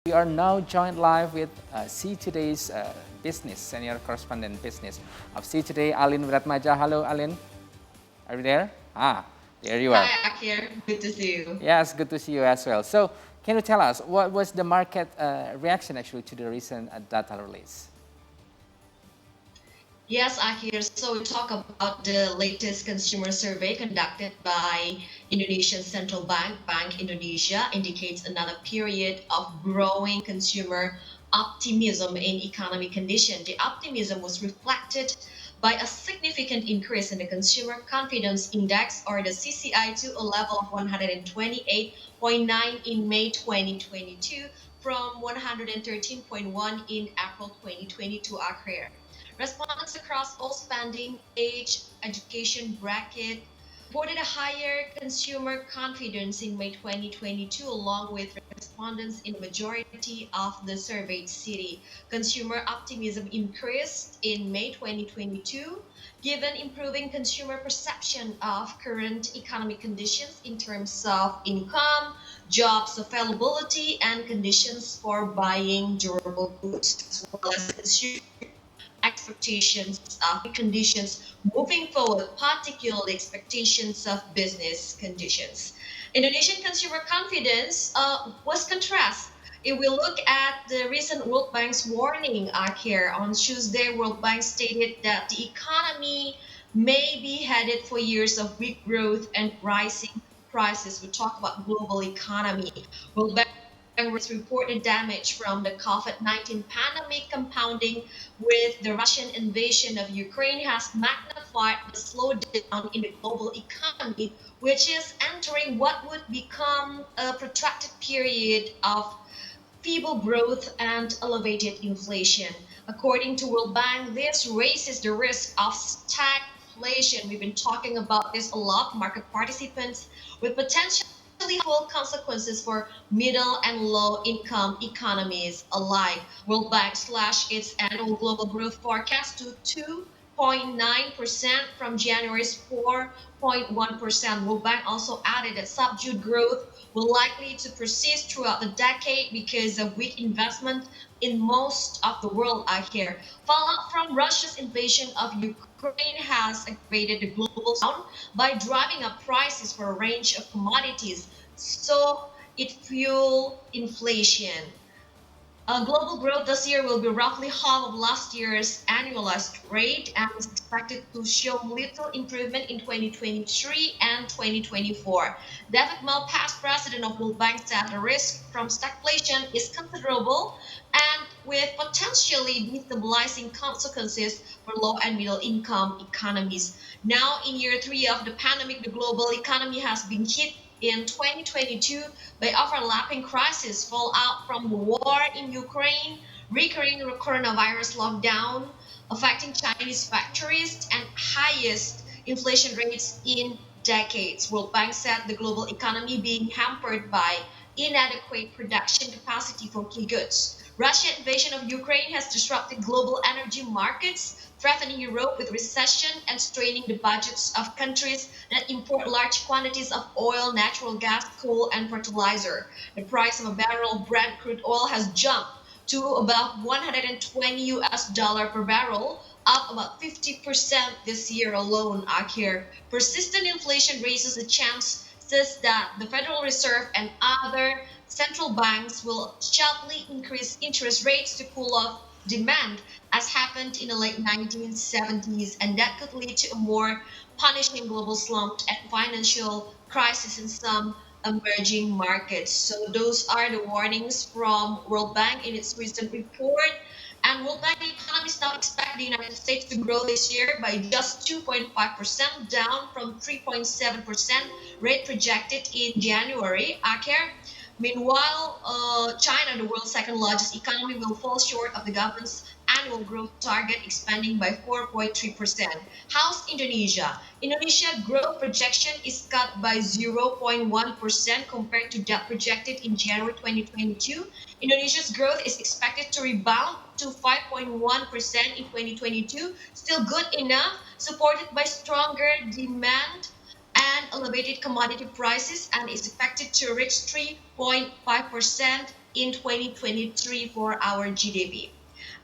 We are now joined live with See Today's business, senior correspondent business of See Today, Aline Wiratmaja. Hello, Aline. Are you there? There you are. Hi, Akir. Good to see you. Yes, good to see you as well. So, can you tell us what was the market reaction actually to the recent data release? Yes, Akir. So we talk about the latest consumer survey conducted by Indonesian Central Bank, Bank Indonesia, indicates another period of growing consumer optimism in economic condition. The optimism was reflected by a significant increase in the Consumer Confidence Index, or the CCI, to a level of 128.9 in May 2022 from 113.1 in April 2022, Akir. Respondents across all spending, age, education bracket reported a higher consumer confidence in May 2022, along with respondents in the majority of the surveyed city. Consumer optimism increased in May 2022, given improving consumer perception of current economic conditions in terms of income, jobs availability, and conditions for buying durable goods, as well as consumer expectations of conditions moving forward, particularly expectations of business conditions. Indonesian consumer confidence was contrast. If we look at the recent World Bank's warning here on Tuesday, World Bank stated that the economy may be headed for years of weak growth and rising prices. We talk about global economy. World Bank reported damage from the COVID-19 pandemic compounding with the Russian invasion of Ukraine has magnified the slowdown in the global economy, which is entering what would become a protracted period of feeble growth and elevated inflation. According to World Bank, this raises the risk of stagflation. We've been talking about this a lot, market participants, with potentially harmful consequences for middle and low income economies alike. World Bank slashed its annual global growth forecast to 2.9% from January's 4.1%. World Bank also added that subdued growth will likely to persist throughout the decade because of weak investment in most of the world out here. Fallout from Russia's invasion of Ukraine has aggravated the global down by driving up prices for a range of commodities. So it fueled inflation. Global growth this year will be roughly half of last year's annualized rate and is expected to show little improvement in 2023 and 2024. David Malpass, president of World Bank, said the risk from stagflation is considerable and with potentially destabilizing consequences for low and middle income economies. Now, in year three of the pandemic, the global economy has been hit in 2022 by overlapping crises, fallout from the war in Ukraine, recurring coronavirus lockdown affecting Chinese factories, and highest inflation rates in decades. World Bank said the global economy being hampered by inadequate production capacity for key goods. Russian invasion of Ukraine has disrupted global energy markets, threatening Europe with recession and straining the budgets of countries that import large quantities of oil, natural gas, coal, and fertilizer. The price of a barrel of Brent crude oil has jumped to about 120 US dollar per barrel, up about 50% this year alone, Akir. Persistent inflation raises the chances that the Federal Reserve and other central banks will sharply increase interest rates to cool off demand, as happened in the late 1970s, and that could lead to a more punishing global slump and financial crisis in some emerging markets. So those are the warnings from World Bank in its recent report. And World Bank economists now expect the United States to grow this year by just 2.5%, down from 3.7% rate projected in January. Aker. Meanwhile, China, the world's second largest economy, will fall short of the government's annual growth target, expanding by 4.3%. How's Indonesia? Indonesia growth projection is cut by 0.1% compared to that projected in January 2022. Indonesia's growth is expected to rebound to 5.1% in 2022, still good enough, supported by stronger demand and elevated commodity prices, and is expected to reach 3.5% in 2023 for our GDP.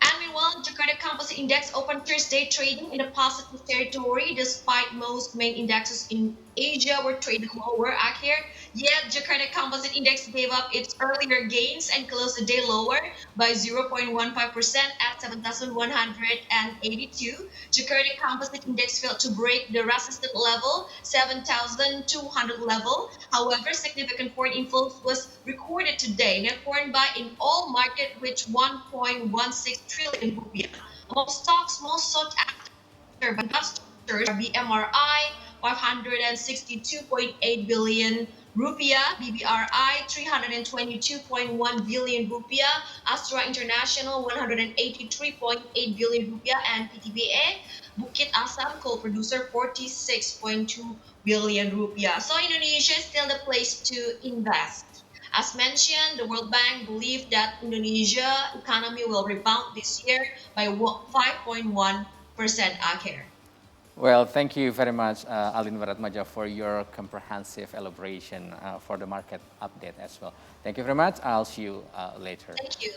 And meanwhile, Jakarta Composite Index opened Thursday trading in a positive territory despite most main indexes in Asia were traded lower here. Yet, Jakarta Composite Index gave up its earlier gains and closed the day lower by 0.15% at 7,182. Jakarta Composite Index failed to break the resistance level, 7,200 level. However, significant foreign inflows was recorded today. Net foreign buy in all market reached 1.16 trillion rupiah. Among stocks most sought after by investors are BMRI 562.8 billion rupiah, BBRI 322.1 billion rupiah, Astra International 183.8 billion rupiah, and PTBA Bukit Asam coal producer 46.2 billion rupiah. So Indonesia is still the place to invest. As mentioned, the World Bank believed that Indonesia economy will rebound this year by 5.1% akhir. Well, thank you very much, Aline Wiratmaja, for your comprehensive elaboration for the market update as well. Thank you very much. I'll see you later. Thank you.